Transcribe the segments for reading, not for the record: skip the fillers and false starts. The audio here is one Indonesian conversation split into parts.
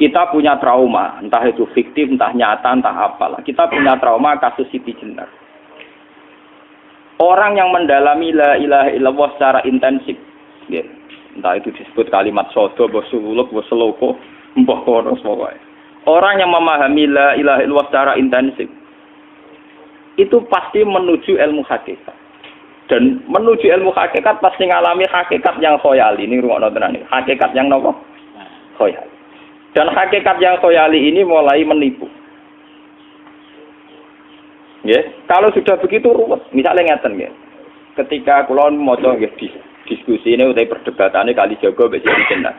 Kita punya trauma, entah itu fiktif, entah nyata, entah apalah. Kita punya trauma kasus Siti Jenar. Orang yang mendalami la ilaha illallah secara intensif, ya, entah itu disebut kalimat sodo, bosuluk, boseloko, mbah kono pokoknya. Orang yang memahami la ilaha illallah secara intensif, itu pasti menuju ilmu hakikat. Dan menuju ilmu hakikat pasti ngalami hakikat yang khoyali. Ini rungokno tenan iki. Hakikat yang nopo? Khoyali. Dan hakikat yang khoyali ini mulai menipu. Ya, kalau sudah begitu ruwet. Misalnya ngeten nggih. Ketika kula maca nggih diskusi ini utai perdebatannya Kalijaga mbek Siti Jenar.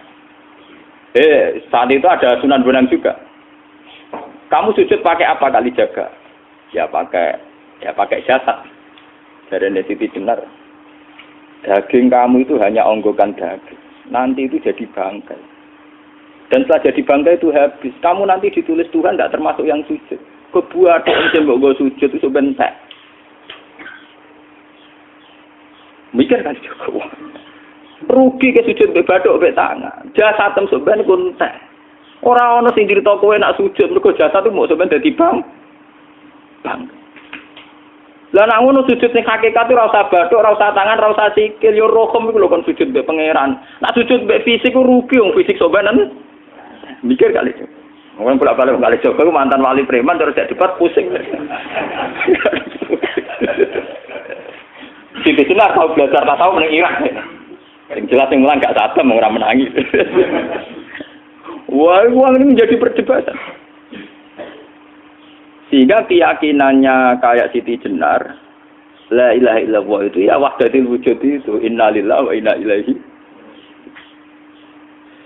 Saat itu ada Sunan Bonang juga. Kamu sujud pakai apa Kalijaga? Ya pakai jasad. Dari Siti Jenar. Daging kamu itu hanya onggokan daging. Nanti itu jadi bangkai. Dan setelah jadi bangkai itu habis. Kamu nanti ditulis Tuhan tidak termasuk yang sujud. Kebuat yang mbok sujud itu sebentar. Mikir kan juga. Rugi ke sujud mbek bathuk mbek tangan. Jasadem sampean kuntek. Ora ana sing crita kowe nak sujud mergo jasad itu mau sampean dadi bang. Lah nek ngono sujud ning hakikat ora usah bathuk, ora usah tangan, ora usah sikil, yo rohem iku lho kon sujud mbek pangeran. Nak sujud mbek fisik ku rugi wong fisik sampean. Mikir kali itu. Orang bolak-balik kali Joko itu mantan wali preman terus jadi debat pusing. Siti Jenar tahu belajar tak tahu menang Irak. Yang jelas yang mulang gak sadar mau orang menangis. Wah, ini menjadi perdebatan. Sehingga keyakinannya kayak Siti Jenar, la ilaha illallah itu ya wahdatul wujud itu innalillahi wa inna ilaihi.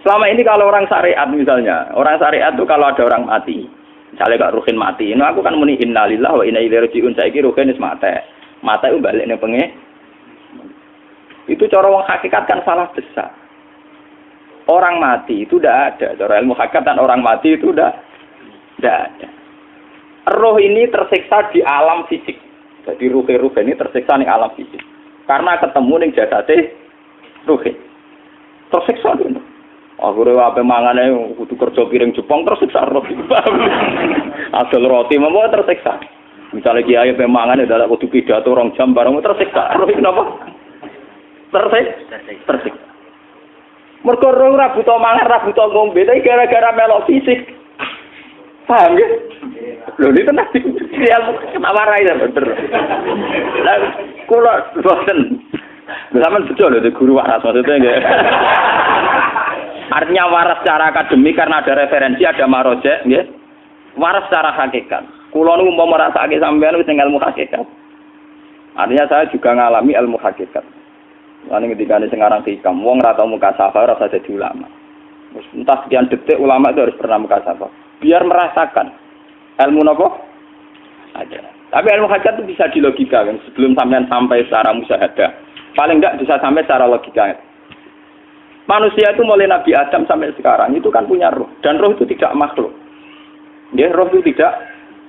Selama ini kalau orang syariat misalnya, orang syariat itu kalau ada orang mati, misalnya Kak Ruhin mati, ini aku kan muni innalillahi wa inna ilaihi raji'un, saiki Ruhin wis mati. Mati itu balik ning penge. Itu cara wong hakikat kan salah besar. Orang mati itu tidak ada, cara ilmu hakikat dan orang mati itu tidak ada. Roh ini tersiksa di alam fisik. Jadi ruh ini tersiksa di alam fisik. Karena ketemu ning jasate ruh. Tersiksa dulu. Akhirnya apa mangane kudu kerja piring Jepang tersiksa roh. Asal roti memang tersiksa. Misalnya kiai pemangan adalah kudu pidato 2 jam bareng tersiksa. Roh kenapa? Tersiksa. Mergo roh ora buta mangan, ora buta ngombe, tapi gara-gara melok fisik. Paham ya? Lho ini tenang dia ketawarai ya bener. Lah kula boten. Sampeyan bejo lho guru waras maksudnya nggih. Artinya waras secara akademik karena ada referensi, ada marojek, nggih. Waras secara hakikat. Kula niku mau merasake sampean wis ilmu hakikat. Artinya saya juga ngalami ilmu hakikat. Lan ketika sing aran hikam, wong ora tau mukasafah ora usah jadi ulama. Entah sekian detik ulama itu harus pernah mukasafah. Biar merasakan ilmu nopo aja. Tapi ilmu hakikat itu bisa dilogikakan sebelum sampai secara musyahadah. Paling enggak bisa sampai secara logika. Manusia itu mulai Nabi Adam sampai sekarang itu kan punya roh. Dan roh itu tidak makhluk. Ya, roh itu tidak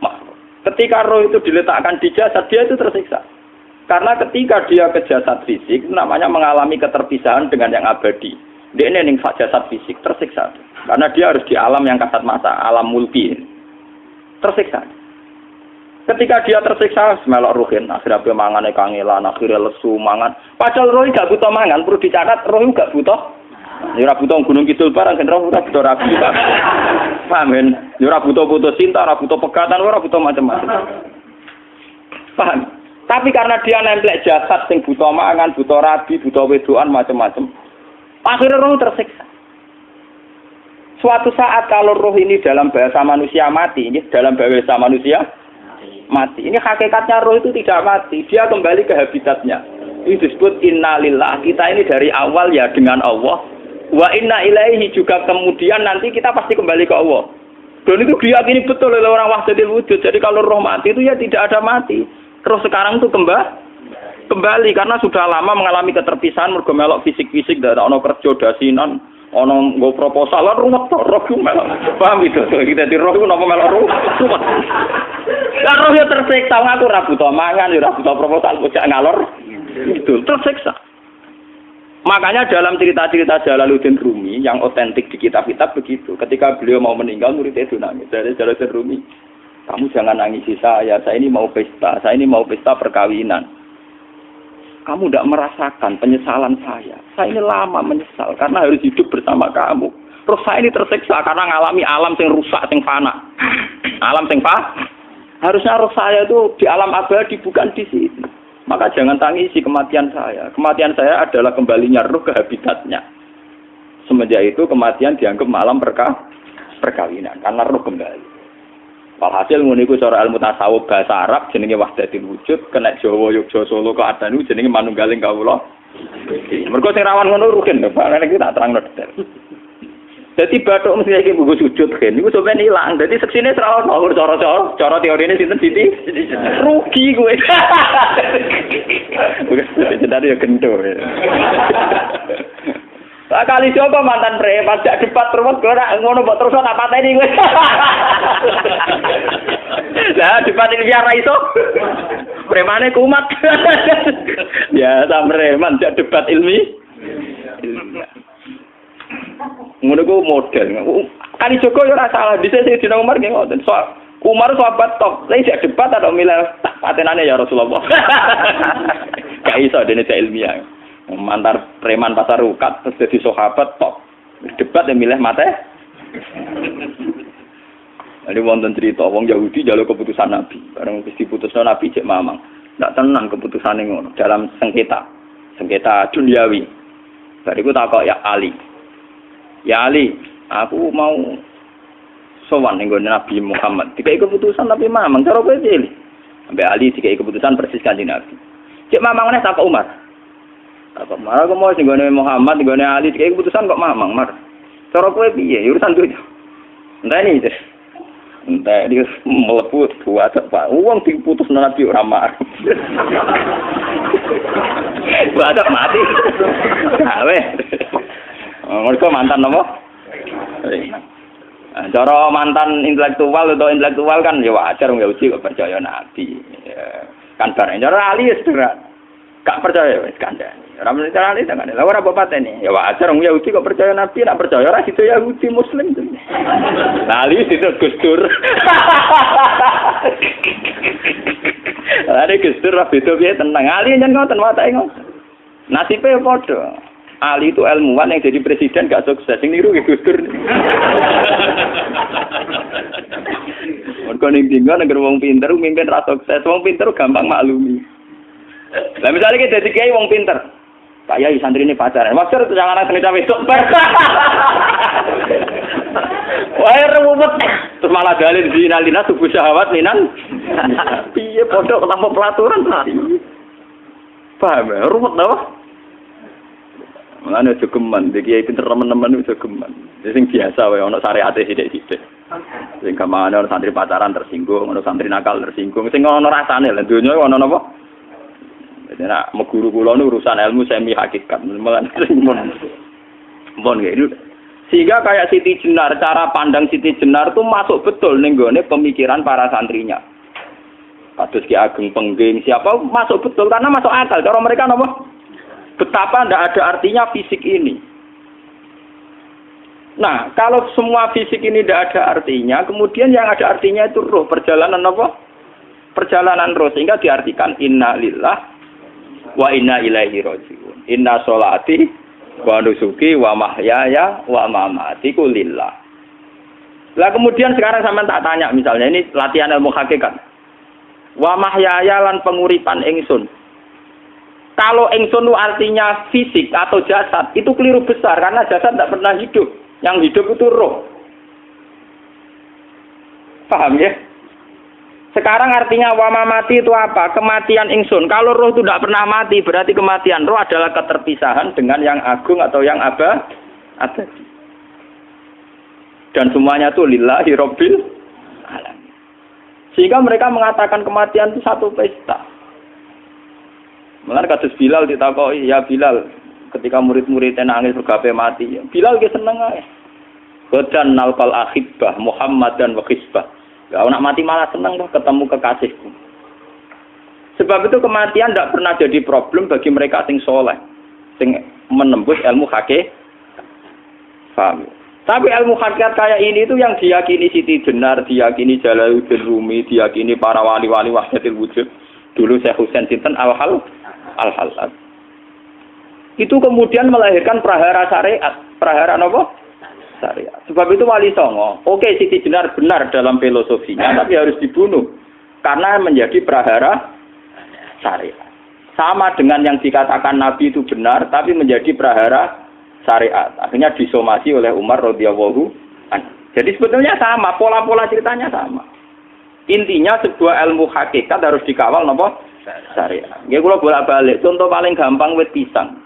makhluk. Ketika roh itu diletakkan di jasad, dia itu tersiksa. Karena ketika dia ke jasad fisik, itu namanya mengalami keterpisahan dengan yang abadi. Dia ini ning jasad fisik, tersiksa. Karena dia harus di alam yang kasat mata, alam mulki. Tersiksa. Ketika dia tersiksa, melok ruhin, akhirnya dia mangan kangelan, akhirnya lesu mangan. Padahal roh gak butuh mangan, perlu dicatat, roh gak butuh. Ya ora butuh gunung kidul barang kan ora butuh rapi. Paham kan? Ya ora butuh putus cinta, ora butuh pegatan, ora butuh macam-macam. Paham? Tapi karena dia nempel jasad sing butuh mangan, butuh rabi, butuh wedoan macam-macam. Akhirnya roh tersiksa. Suatu saat kalau roh ini dalam bahasa manusia mati, ini dalam bahasa manusia mati. Ini hakikatnya roh itu tidak mati, dia kembali ke habitatnya. Ini disebut innalillah. Kita ini dari awal ya dengan Allah. Wa inna ilaihi juga kemudian nanti kita pasti kembali ke Allah. Dan itu diyakini betul oleh orang wahdatul wujud. Jadi kalau roh mati itu ya tidak ada mati. Terus sekarang itu kembali karena sudah lama mengalami keterpisahan mergo melok fisik-fisik dan ono kerja dasinan, ono nggo proposal lan ruwet to roh ku melok. Paham itu? Kita di roh ku napa melok ruwet. Lah roh ya tersiksa ngaku ra butuh mangan, ya ra butuh proposal bocah ngalor. Itu tersiksa. Makanya dalam cerita-cerita Jalaluddin Rumi yang otentik di kitab-kitab begitu. Ketika beliau mau meninggal, muridnya itu nangis. Dari Jalaluddin Rumi, kamu jangan nangisi saya ini mau pesta, saya ini mau pesta perkawinan. Kamu tidak merasakan penyesalan saya. Saya ini lama menyesal karena harus hidup bersama kamu. Terus saya ini tersiksa karena ngalami alam yang rusak, yang fana. Alam yang fana. Harusnya roh saya itu di alam abadi, bukan di sini. Maka jangan tangisi kematian saya. Kematian saya adalah kembalinya roh ke habitatnya. Semenjak itu kematian dianggap malam perkawinan. Karena roh kembali. Walhasil ngene iku cara ilmu tasawuf bahasa Arab jenenge wahdatul wujud, kena Jawa Yogya Solo keadaan iku jenenge manunggaling kawula. Mergo sing rawan ngono rugen, Pak. Nek iki tak terangno detail. Dadi bathuk mesti iki buku sujud kan niku sampeyan ilang. Dadi seksine ora ono cara teorine sinten Siti? Rugi kowe. Jadi ya gento. Kali siapa mantan preman jak debat terus kowe ora ngono mbok terus tak pateni kowe. Lah debat ilmiah ra iso. Premane kumat. Ya ta preman jak debat ilmiah. Ngono ku model. Kali Joko yo ora salah, dhisik sing dina Umar nggih ngoten. Umar sahabat top, lha sik debat atau milih patenane ya Rasulullah. Gak iso dene cek ilmiah. Mantar preman pasar rukat terus dadi sahabat top. Debat yang milih mate. Ada wonten cerita wong Yahudi njaluk keputusan Nabi. Bareng wis diputusno Nabi cek mamang. Ndak tenang keputusane ngono dalam sengketa duniawi. Bariku takok ya Ali. Ya Ali, aku mau sowan ning Nabi Muhammad. Dikai keputusan tapi mamang cara kowe pilih. Sampai Ali dikai keputusan persis kanjeng Nabi. Cek mamang neh takok Umar. Takok Umar aku mau sing Muhammad, ning Ali dikai keputusan kok mamang, Mar. Cara kowe piye? Urusan dunya. Enteni iki. Entah dia melepuh buat apa? Uang diputus Nabi ora marah. Buat mati. Awe. Mereka mantan apa? Cara mantan intelektual atau intelektual kan ya wajar nggak uji kok percaya Nabi. Ya, kan bareng cara Ali sederhana. Gak percaya wis kandhani. Ora mesti cara Ali kan. Lah ora apa patene. Ya wajar wong Yahudi kok percaya Nabi, nek percaya ora situ Yahudi Muslim. Lah Ali situ Gus Dur. Lah Gus Dur ra beda piye tenang. Ali nyen ngoten watake ngoten. Nasibe padha. Ali itu ilmuwan yang jadi presiden gak sukses. Sing niru Gus Dur. Mergo ning dinggo nek wong pinter mimpin ra sukses. Wong pinter gampang maklumi. Lah misalnya kita jadi kiai wong pinter. Pak Yai santri ini pacaran. Maksud itu jangan langsung cawe itu. Wah, ruwet. Terus malah dalil zinalina subuh syahwat minan. Piye pondok tanpa pelaturan. Paham ya? Ruwet dah. Mulane aja geman, iki kiai pinter teman-teman aja geman. Sing biasa wae ana syariate sithik-sithik. Sing kamane ana santri pacaran tersinggung, ana santri nakal tersinggung. Sing ana rasane lha donya ana napa? Nek guru kula nu urusan ilmu semi hakikat. Mon gitu. Sehingga kayak Siti Jenar, cara pandang Siti Jenar itu masuk betul ning gone pemikiran para santrinya. Kados Ki Ageng Pengging, siapa masuk betul karena masuk akal. Cara mereka napa? Betapa tidak ada artinya fisik ini. Nah, kalau semua fisik ini tidak ada artinya, kemudian yang ada artinya itu roh, perjalanan apa? Perjalanan roh, sehingga diartikan inna lillah wa inna ilaihi raji'un. Inna sholati wa nusuki wa mahyaya wa mamati ku lillah. Lah kemudian sekarang sampean tak tanya misalnya, ini latihan ilmu hakikat. Wa mahyaya lan penguripan ingsun. Kalau ingsun artinya fisik atau jasad, itu keliru besar karena jasad tidak pernah hidup. Yang hidup itu roh. Paham ya? Sekarang artinya wama mati itu apa? Kematian ingsun. Kalau roh itu tidak pernah mati, berarti kematian roh adalah keterpisahan dengan yang agung atau yang abadi. Dan semuanya itu lillahi rabbil alamin. Sehingga mereka mengatakan kematian itu satu pesta. Mulane kados Bilal ditakoki, ya Bilal, ketika murid-muridnya nangis bergape mati, Bilal ge seneng ae. Godan nalqal akhibah Muhammad dan wa khisbah. Ya nak mati malah seneng kok ketemu kekasihku. Sebab itu kematian tidak pernah jadi problem bagi mereka sing soleh, sing menembus ilmu hakikat. Paham? Tapi ilmu hakikat kayak ini itu yang diyakini Siti Jenar, diyakini Jalaluddin Rumi, diyakini para wali-wali wahdatul wujud. Dulu Syekh Husain sinten Al-Halal. Itu kemudian melahirkan prahara syariat. Prahara apa? Syariat. Sebab itu Wali Songo, oke Siti Jenar benar dalam filosofinya, tapi harus dibunuh. Karena menjadi prahara syariat. Sama dengan yang dikatakan Nabi itu benar, tapi menjadi prahara syariat. Akhirnya disomasi oleh Umar radhiyallahu anhu. Jadi sebetulnya sama, pola-pola ceritanya sama. Intinya sebuah ilmu hakikat harus dikawal napa? Syariat. Nggih kula bolak-balik, contoh paling gampang wit pisang.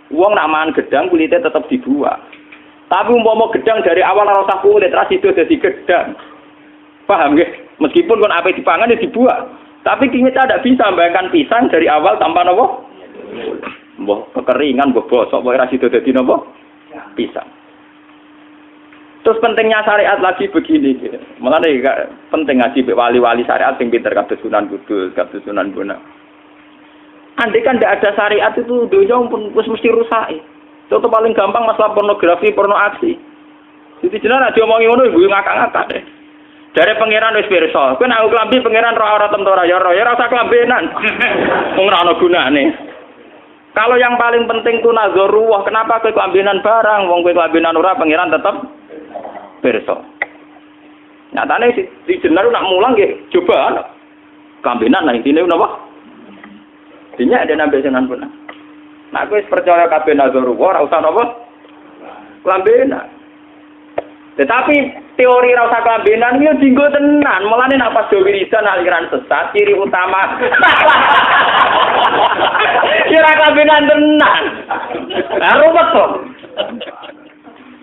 Wong nak mangan gedang kulitnya tetap dibuang. Tapi umpama gedang dari awal ora usah kulit, ra sido dadi gedang. Paham nggih? Meskipun kon ape dipangan ya dibuang. Tapi kita tidak bisa membayangkan pisang dari awal tanpa napa? Mbah kekeringan, mbah bosok, mbah ra sido dadi napa? Pisang. Terus pentingnya syariat lagi begini, gitu. Malah penting ngaji wali-wali syariat yang pinter kados Sunan Kudus, kados Sunan Bonang. Andai kan tidak ada syariat itu dunia pun mesti rusak. Contoh paling gampang masalah pornografi, porno aksi. Jadi jenar aja omongi ngono ibu ngakak-ngakak deh. Dari pangeran wis pirsa, kowe nek klambi pangeran ora tentora ya ora usah klambenan. Wong ora ana gunane. Kalau yang paling penting itu nazarullah, kenapa kowe klambenan barang? Wong kowe klambenan ora pangeran tetep pirsa. Nyatane si jenar nak mulang nggih coba klambenan lah intine napa? Dinya ada nabi Sunan Bonang. Nah, aku percaya kabeh nazarullah, ora usah napa? Klambenan. Tetapi teori ora usah klambenan iki dinggo tenan. Mulane nek pas do wiridan aliran sesat, ciri utama. Kira klambenan tenan. Lah ruwet to.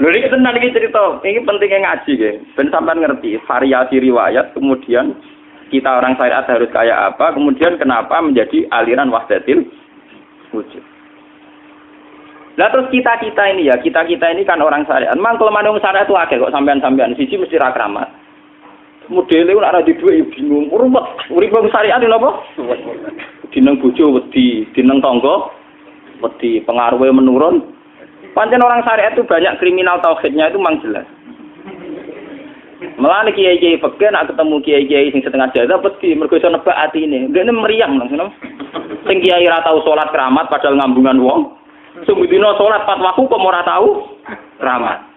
Lho iki tenan iki cerita. Iki pentingnya ngaji nggih. Ben sampean ngerti variasi riwayat, kemudian kita orang syariat harus kayak apa, kemudian kenapa menjadi aliran wahdatil wujud. Lah terus kita ini kan orang syariat. Memang kelemahan orang syariat itu akeh kok sampean-sampean siji mesti ra kramat. Modele ora di duwe bingung, ruwet. Urip wong syariat lho apa? Dineng bojo wedi, dineng tangga wedi, pengaruhe menurun. Pancen orang syariat itu banyak kriminal tauhidnya itu memang jelas. Malah kiai-kiai fikih nak ketemu kiai-kiai sing setengah jadah wedi mergo iso nebak atine. Ndekne meriang langsung. Sing kiai ora tau salat keramat padahal ngambungan wong. Sing dina salat pas waktu kok ora tau keramat.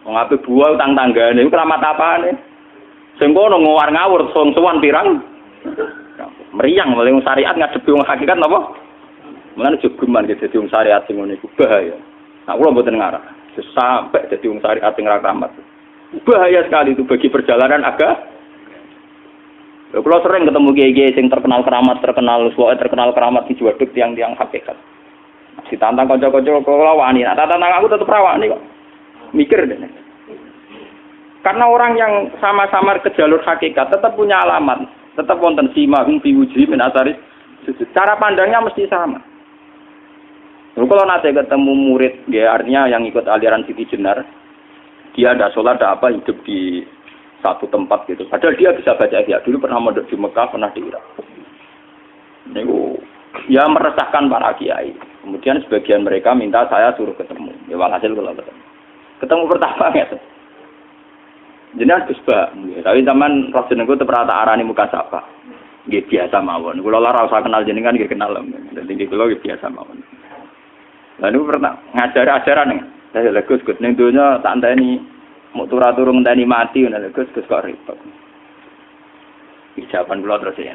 Wong ape buah utang tanggane keramat apane? Sing kono ngawur-ngawur sowan pirang. Meriang mulai wong syariat ngadepi wong hakikat napa? Mulane jogeman dadi wong syariat sing ngene iku bahaya. Nah kula mboten ngarah. Sampai dadi wong syariat sing ra keramat. Bahaya sekali itu bagi perjalanan agama. Kalau sering ketemu kiai-kiai yang terkenal keramat di Juwaduk tiang-tiang hakikat. Ditantang kanca-kanca kula wani, nah tantang aku tetep rawani kok. Mikir deh. Karena orang yang sama-sama ke jalur hakikat tetap punya alamat, tetap wonten simahum fi wujuhi min asaris sujud. Cara pandangnya mesti sama. Kalau nanti ketemu murid, ya artinya yang ikut aliran Siti Jenar, dia ada sholat, ada apa, hidup di satu tempat gitu. Padahal dia bisa baca ihya. Dulu pernah mondok di Mekah, pernah di Irak. Itu ya meresahkan para kiai. Kemudian sebagian mereka minta saya suruh ketemu. Ya walhasil kalau ketemu pertama ya. Jenengan Gus Ba. Tapi zaman roh jenengku teu pernah tak arani muka sapa. Nggih biasa mawon. Kula ora usah kenal jenengan nggih kenal. Dadi kula nggih biasa mawon. Lalu pernah ngajar ajaran saya Gus ning donya tak enteni mau turu-turu ngenteni mati ngono Gus kok repot. Ijaban kula terus ya.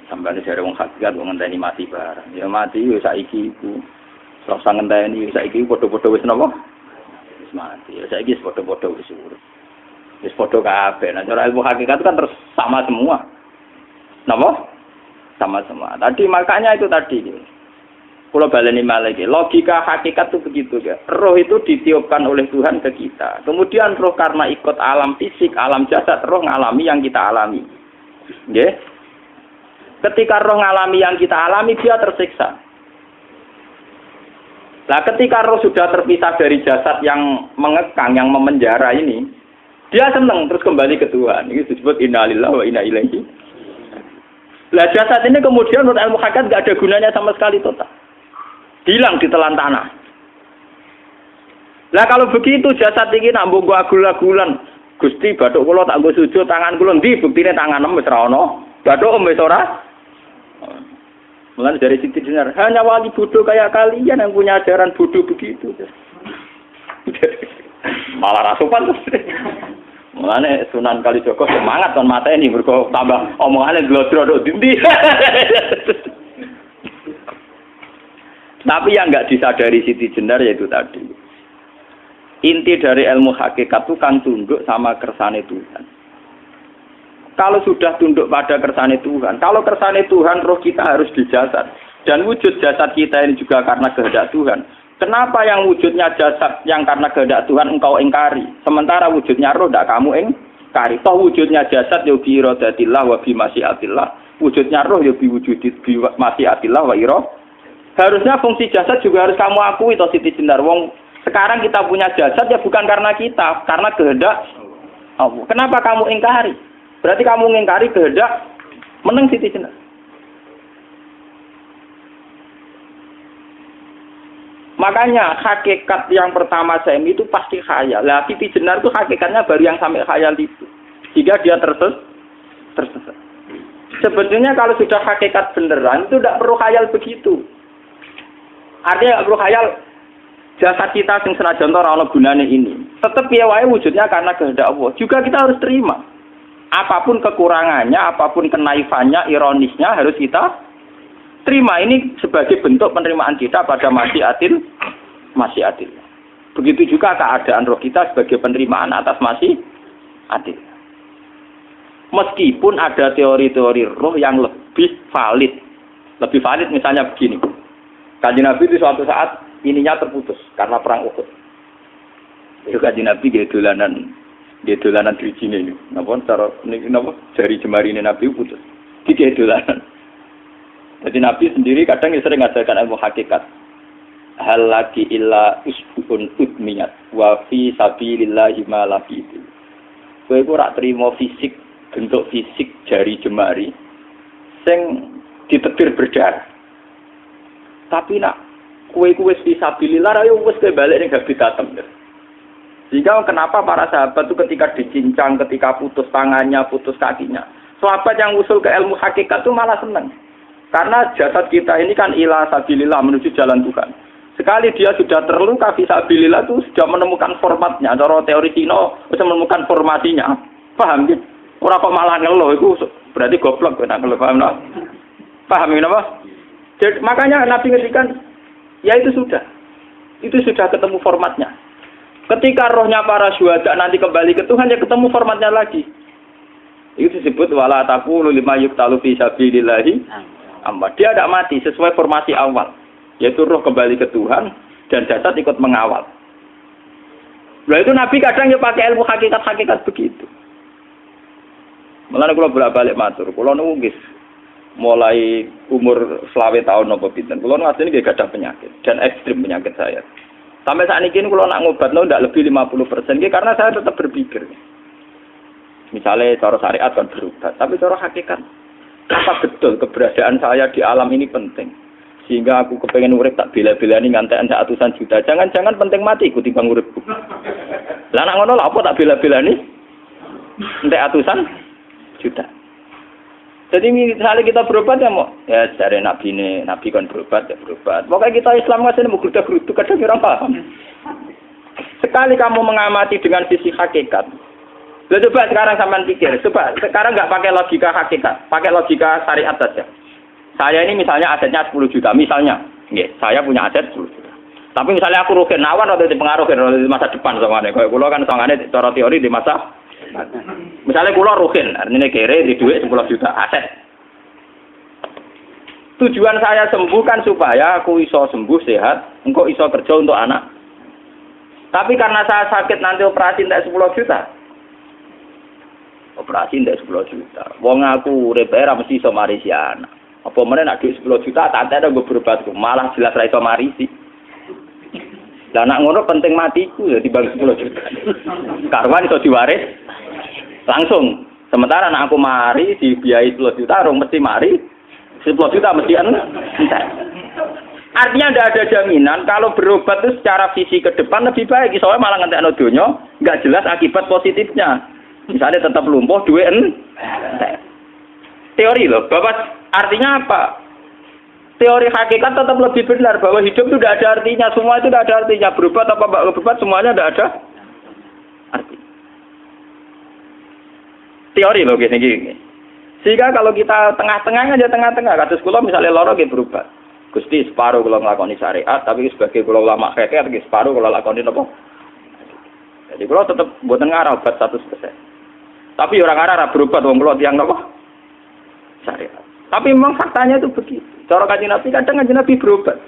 Sampai jare wong hakikat wong ngenteni mati barang. Ya mati yo saiki iku. Ora usah ngenteni saiki padha-padha wis napa? Wis mati. Ya saiki wis padha-padha wis urip. Wis padha kabeh. Nah cara ilmu hakikat itu kan terus sama semua. Napa? Sama semua. Tadi makanya itu tadi. Kalau baleni malaikat, logika hakikat itu begitu ya. Roh itu ditiupkan oleh Tuhan ke kita. Kemudian roh karena ikut alam fisik, alam jasad, roh ngalami yang kita alami. Nggih. Ketika roh ngalami yang kita alami, dia tersiksa. Nah, ketika roh sudah terpisah dari jasad yang mengekang, yang memenjara ini, dia senang terus kembali ke Tuhan. Ini disebut innalillahi wa inna ilaihi. Lah jasad ini kemudian menurut ilmu hakikat enggak ada gunanya sama sekali total. Hilang di telan tanah. Lah kalau begitu jasad iki nak mbok agul-agulan. Gusti bathuk kula tak nggo sujud tangan kula ndi buktine tangan wis ra ono. Bathuk wis ora. Mulane dari Siti Jenar, hanya wali bodoh kayak kalian yang punya ajaran bodoh begitu. Malah rasupan terus. Mulane Sunan Kalijaga semangat kon mateni mergo tambah omongane glodro dindi. Tapi yang enggak disadari Siti Jenar yaitu tadi. Inti dari ilmu hakikat itu kan tunduk sama kersane Tuhan. Kalau sudah tunduk pada kersane Tuhan, kalau kersane Tuhan roh kita harus di jasad. Dan wujud jasad kita ini juga karena kehendak Tuhan. Kenapa yang wujudnya jasad yang karena kehendak Tuhan engkau ingkari? Sementara wujudnya roh tidak kamu ingkari. Toh wujudnya jasad ya bi iradatillah wa bi masyiatillah. Wujudnya roh ya bi wujudit bi masyiatillah wa ira. Harusnya fungsi jasad juga harus kamu akui toh Siti Jenar. Wong sekarang kita punya jasad ya bukan karena kita, karena kehendak Allah. Kenapa kamu ingkari? Berarti kamu mengingkari kehendak meneng Siti Jenar. Makanya hakikat yang pertama saya itu pasti khayal. Lah Siti Jenar itu hakikatnya baru yang sampai khayal itu. Jika dia tersesat. Sebetulnya kalau sudah hakikat beneran itu tidak perlu khayal begitu. Artinya tidak perlu khayal jasad kita sing senajan ora ana gunane ini. Tetap piye wae wujudnya karena kehendak Allah. Juga kita harus terima. Apapun kekurangannya, apapun kenaifannya, ironisnya harus kita terima. Ini sebagai bentuk penerimaan kita pada masyiatil. Begitu juga keadaan roh kita sebagai penerimaan atas masyiatil. Meskipun ada teori-teori roh yang lebih valid. Lebih valid misalnya begini. Kanjeng Nabi itu suatu saat ininya terputus karena perang Uhud. Itu Kanjeng Nabi dolanan drijine ini. Napa cara niki napa jari jemarine Nabi putus. Iki dolanan. Jadi Nabi sendiri kadang sering ngajarkan ilmu hakikat. Hal lagi illa usbun udmiyat wa fi sabilillahi ma lafitu. Kowe ora trimo fisik, bentuk fisik jari jemari sing ditebir berdarah. Tapi nak kowe wis fi sabilillah ayo wis balik ning habitatem. Sehingga kenapa para sahabat itu ketika dicincang, ketika putus tangannya, putus kakinya, sahabat yang usul ke ilmu hakikat itu malah senang. Karena jasad kita ini kan ila sabilillah menuju jalan Tuhan. Sekali dia sudah terluka fisabilillah itu sudah menemukan formatnya. Cara teori Cina sudah menemukan formasinya. Paham gitu? Orang kok malah ngeluh itu berarti goblok kena ngeluh. Paham tak? Paham kenapa? Jadi, makanya Nabi ngertikan ya itu sudah ketemu formatnya. Ketika rohnya para syuhada nanti kembali ke Tuhan, ya ketemu formatnya lagi. Itu disebut wala taqulu lima yuqtalu fi sabilillahi amma. Dia tidak mati sesuai formasi awal, yaitu roh kembali ke Tuhan dan jasad ikut mengawal. Nah itu Nabi kadang ya pakai ilmu hakikat begitu. Mulane kula bolak-balik matur, kula niku nggih mulai umur 20 tahun napa pinten. Kula asline nggih gadah penyakit dan ekstrim penyakit saya. Sampai saat ini kalau nak ngobatno ndak lebih 50%, karena saya tetap berpikir. Misalnya cara syariat kan berubah, tapi cara hakikat apa betul keberadaan saya di alam ini penting. Sehingga aku kepengen urip tak bela-belani ngantekan ratusan juta. Jangan-jangan penting mati ikuti bang uripku. Lah nak ngono lha apa tak bela-belani? Entek ratusan juta. Jadi misalnya kita berobat ya mau ya dari nabi kan berobat ya berobat. Pokoknya kita Islam masih mau gerutu kadang orang paham. Sekali kamu mengamati dengan sisi hakikat, coba sekarang sampean pikir, coba sekarang nggak pakai logika hakikat, pakai logika syariat saja. Saya ini misalnya asetnya 10 juta, misalnya, saya punya aset 10 juta. Tapi misalnya aku rugi nawan atau dipengaruhi di masa depan sama nih, kalau pulau kan sangane cara teori di masa. Misalnya kula ruhin, artinya kere di duit 10 juta aset. Tujuan saya sembuh kan supaya aku iso sembuh sehat, engkau iso kerja untuk anak. Tapi karena saya sakit nanti operasi ndak 10 juta. Operasi ndak 10 juta. Wong aku urip era mesti iso marisi anak. Apa meneh nek duit 10 juta tak ada gue berobat malah jelas ra iso marisi. Lah nak ngono penting matiku ya dibanding 10 juta. Karwan iso diwaris langsung. Sementara anak aku mari dibiayai 10 juta, rong mesti mari 10 juta mesti entek. Artinya tidak ada jaminan kalau berobat itu secara visi ke depan lebih baik. Soalnya malah ngentekno donya nggak jelas akibat positifnya. Misalnya tetap lumpuh, duwe teori loh. Bapak artinya apa? Teori hakikat tetap lebih benar bahwa hidup itu tidak ada artinya. Semua itu tidak ada artinya. Berobat apa enggak berobat semuanya tidak ada arti. Teori loh gini. Sehingga kalau kita tengah-tengah aja tengah-tengah. Kasus kula misalnya loro nggih berobat. Gusti separuh kalau ngelakoni syariat, tapi sebagai kalau ulama kekeh, separuh kalau lakoni apa? Jadi kalau tetap buatan ngarah obat 100%. Tapi orang ngarah berobat, orang kalau tiang apa? Syariat. Tapi memang faktanya itu begitu. Cara Kanjeng Nabi kadang Kanjeng Nabi berobat.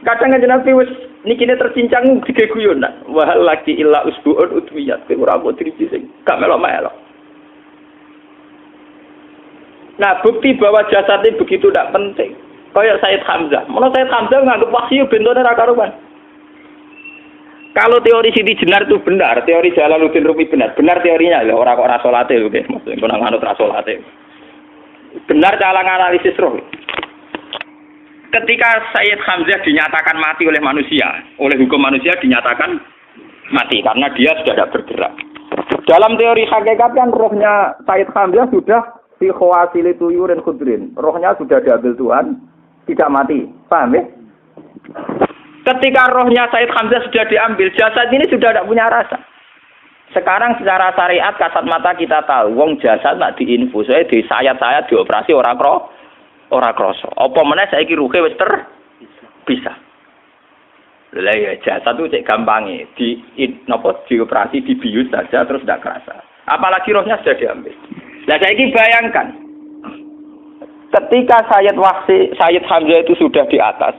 Kadang Kanjeng Nabi wis nikine tercincang digeguyon. Wah lagi illa usbuun udwiyat. Ora kok driji sing gak melok-melok. Nah, bukti bahwa jasadnya begitu tidak penting. Kayak Sayyid Hamzah. Menurut Sayyid Hamzah nganggep wahyu bentone ra karuan. Kalau teori Siti Jenar itu benar, teori Jalaluddin Rumi benar. Benar teorinya lho, ora kok ra salate lho, nggih. Maksudnya kok nganut ra salate. Benar cara analisis roh. Ketika Sayyid Hamzah dinyatakan mati oleh manusia, oleh hukum manusia dinyatakan mati karena dia sudah tidak bergerak. Dalam teori hakikat kan rohnya Sayyid Hamzah sudah fi khawasili tuyurin khudrin. Rohnya sudah diambil Tuhan, tidak mati. Paham ya? Ketika rohnya Sayyid Hamzah sudah diambil, jasad ini sudah tidak punya rasa. Sekarang secara syariat kasat mata kita tahu, wong jasad nak diinfus, di sayat-sayat dioperasi ora krasa. Apa meneh saiki ruhe wis bisa. Lah ya jasad itu cek gampange, dioperasi dibius saja terus tidak kerasa. Apalagi rohnya sudah diambil. Lah saiki bayangkan. Ketika Sayyid Hamzah itu sudah di atas,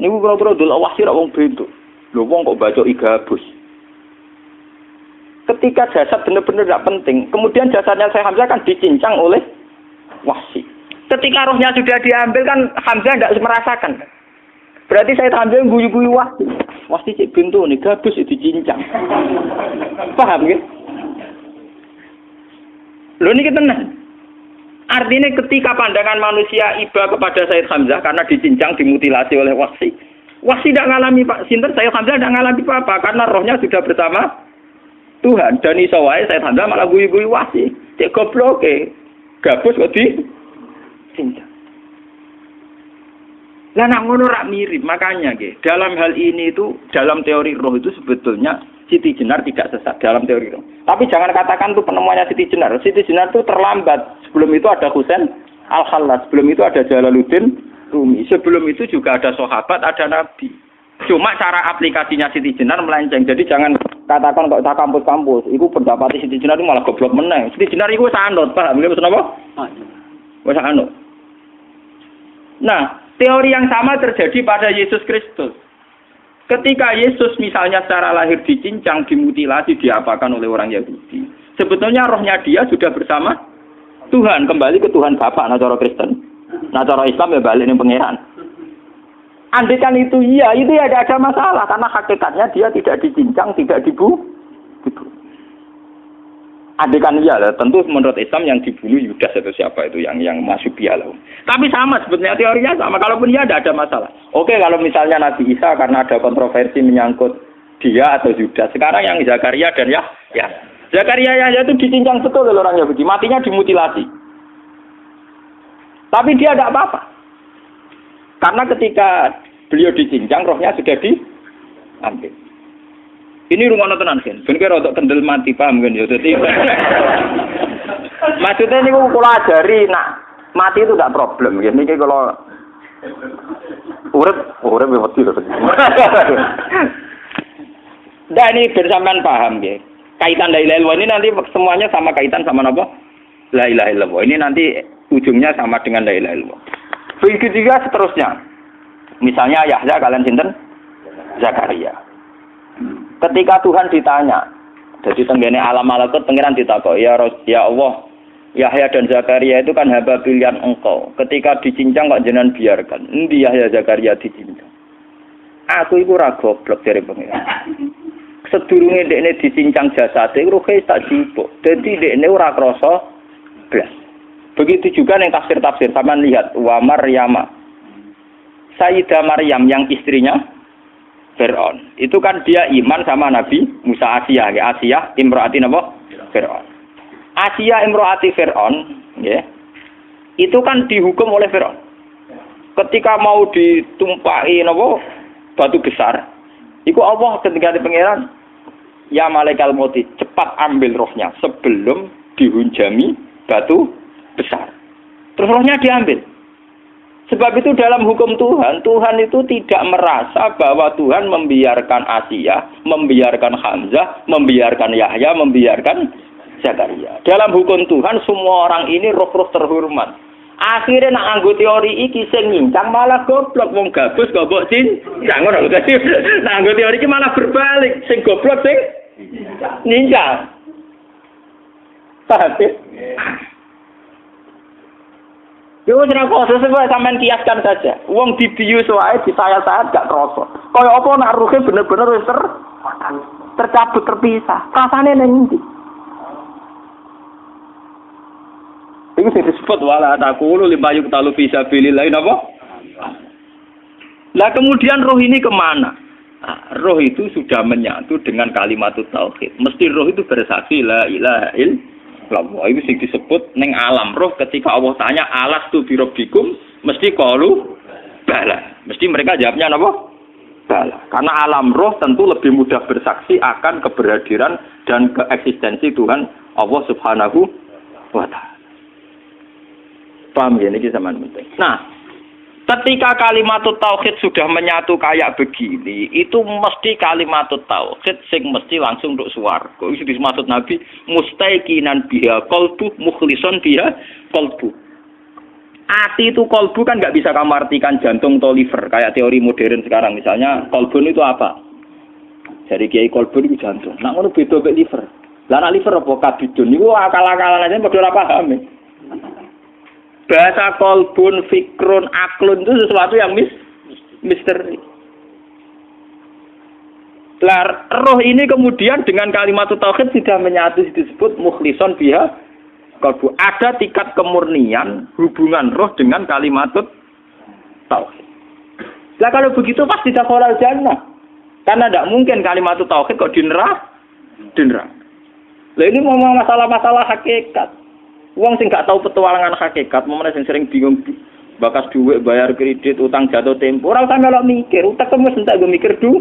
niku kira-kira delok wahsi ra wong bentuk. Lho wong kok baca igabus. Ketika jasad benar-benar tidak penting, kemudian jasadnya Sayyid Hamzah kan dicincang oleh wahsi. Ketika rohnya sudah diambil kan Hamzah tidak merasakan. Berarti Sayyid Hamzah guyu-guyu wahsi. Wahsi cek bentuk nih gabus dicincang. Paham ya? Lho niki tenan. Artinya ketika pandangan manusia iba kepada Sayyid Hamzah karena dicincang, dimutilasi oleh wahsi. Wahsi tidak mengalami Pak Sinten, Sayyid Hamzah tidak mengalami apa-apa karena rohnya sudah bersama Tuhan. Dan iso wae Sayyid Hamzah malah guyu-guyu wahsi. Cek goblok gabus kok dicincang. Lah nak ngono rak mirip, makanya dalam hal ini itu dalam teori roh itu sebetulnya Siti Jenar tidak sesat dalam teori roh. Tapi jangan katakan itu penemuannya Siti Jenar. Siti Jenar itu terlambat. Sebelum itu ada Husain Al-Khallas, sebelum itu ada Jalaluddin Rumi, sebelum itu juga ada sahabat, ada nabi. Cuma cara aplikasinya Siti Jenar melenceng. Jadi jangan katakan kok tak kampus-kampus, itu pendapat Siti Jenar itu malah goblok meneng. Siti Jenar itu sanut, paham nggih maksud apa? Wis anut. Nah, teori yang sama terjadi pada Yesus Kristus. Ketika Yesus misalnya secara lahir dicincang, dimutilasi, diapakan oleh orang Yahudi. Sebetulnya rohnya dia sudah bersama Tuhan, kembali ke Tuhan Bapa, nah cara Kristen. Nah cara Islam ya balik ning pangeran. Andaikan itu iya, itu ya tidak ada masalah karena hakikatnya dia tidak dicincang, tidak dibunuh. Andaikan iya lah, tentu menurut Islam yang dibunuh Yudas atau siapa itu yang masuk bialah. Tapi sama sebetulnya teorinya sama. Kalaupun iya tidak ada masalah. Oke, kalau misalnya Nabi Isa karena ada kontroversi menyangkut dia atau Yudas. Sekarang yang Zakaria dan ya. Zakaria itu dicincang betul oleh orang Yahudi, matinya dimutilasi. Tapi dia tidak apa-apa. Karena ketika beliau dicincang, rohnya sudah diambil. Ini rumah tenan kan, bener untuk kendel mati paham kan ya. Jadi maksudnya ini kalau ajari, nak mati itu tidak problem. Ini kalau urip betul. Nah ini bersamaan paham ya. Kaitan la ilaha illallah ini nanti semuanya sama kaitan sama apa? La ilaha illallah. Ini nanti ujungnya sama dengan la ilaha illallah. Begitu juga seterusnya. Misalnya Yahya kalian sinten? Zakaria. Ketika Tuhan ditanya, jadi tenggene alam malakut pangeran ditakok, ya Allah, Yahya dan Zakaria itu kan hamba pilihan engkau. Ketika dicincang kok jenengan biarkan. Endi Yahya Zakaria dicincang? Aku iku ora goblok dari pangeran. Sedurunge dekne dicincang jasate ruhe tak jupuk. Dadi dekne ora krasa blas. Begitu juga ning tafsir-tafsir sampean lihat wa Maryama. Sayyidah Maryam yang istrinya Fir'aun. Itu kan dia iman sama Nabi Musa. Asiyah, ya. Asiyah imro'ati napa? Fir'aun. Asiyah imro'ati Fir'aun, ya. Itu kan dihukum oleh Fir'aun. Ketika mau ditumpahi napa? Batu besar. Iku Allah ketika di pangeran, ya malaikal mauti, cepat ambil rohnya sebelum dihunjami batu besar. Terus rohnya diambil. Sebab itu dalam hukum Tuhan, Tuhan itu tidak merasa bahwa Tuhan membiarkan Asiyah, membiarkan Hamzah, membiarkan Yahya, membiarkan Zakaria. Dalam hukum Tuhan, semua orang ini roh-roh terhormat. Akhirnya nak anggo teori iki sing nyincang malah goblok, wong gabus goblok cincang ngono lho. Nak anggo teori iki malah berbalik, sing goblok sing nyincang. Paham ya? Yo ora kok sesuai sampean kiaskan saja. Wong dibius wae disayat-sayat gak krasa. Kaya apa nak ruhe bener-bener wis tercabut terpisah. Rasane ning ndi? Iku sing disebut wala taqulu limayuk talu fi sabilillah napa? Lah kemudian roh ini kemana? Nah, roh itu sudah menyatu dengan kalimat tauhid. Mesti roh itu bersaksi la ilaha illallah. Itu sing disebut ning alam roh ketika Allah tanya alastu birabbikum mesti qalu bala. Mesti mereka jawabnya apa? Bala. Karena alam roh tentu lebih mudah bersaksi akan keberhadiran dan keeksistensi Tuhan Allah Subhanahu wa taala. Paham ya ini zaman penting. Nah, ketika kalimat tauhid sudah menyatu kayak begini, itu mesti kalimat tauhid sing mesti langsung untuk swarga. Itu dimaksud Nabi mustaiqinan biha qalbu mukhlishon biha qalbu. Ati itu qalbu kan nggak bisa kamu artikan jantung atau liver kayak teori modern sekarang. Misalnya qalbun itu apa? Jadi kiai qalbun itu jantung. Nak ngono beda mek liver. Lah nek liver apa kabidun niku akal-akalan aja padha ora paham. Bahasa kolbun, fikrun, aklun itu sesuatu yang misteri. Roh ini kemudian dengan kalimat tauhid sudah menyatu disebut mukhlishon biha kolbu. Ada tingkat kemurnian hubungan roh dengan kalimat tauhid. Lah kalau begitu pasti dakhalal jannah. Karena tidak mungkin kalimat tauhid kok di neraka. Lah ini ngomong masalah-masalah hakikat. Wong sing gak tahu petualangan hakikat, momene sing sering bingung bakas duit, bayar kredit, utang jatuh tempo, ora usah melok mikir, utek wis entek go mikir duit.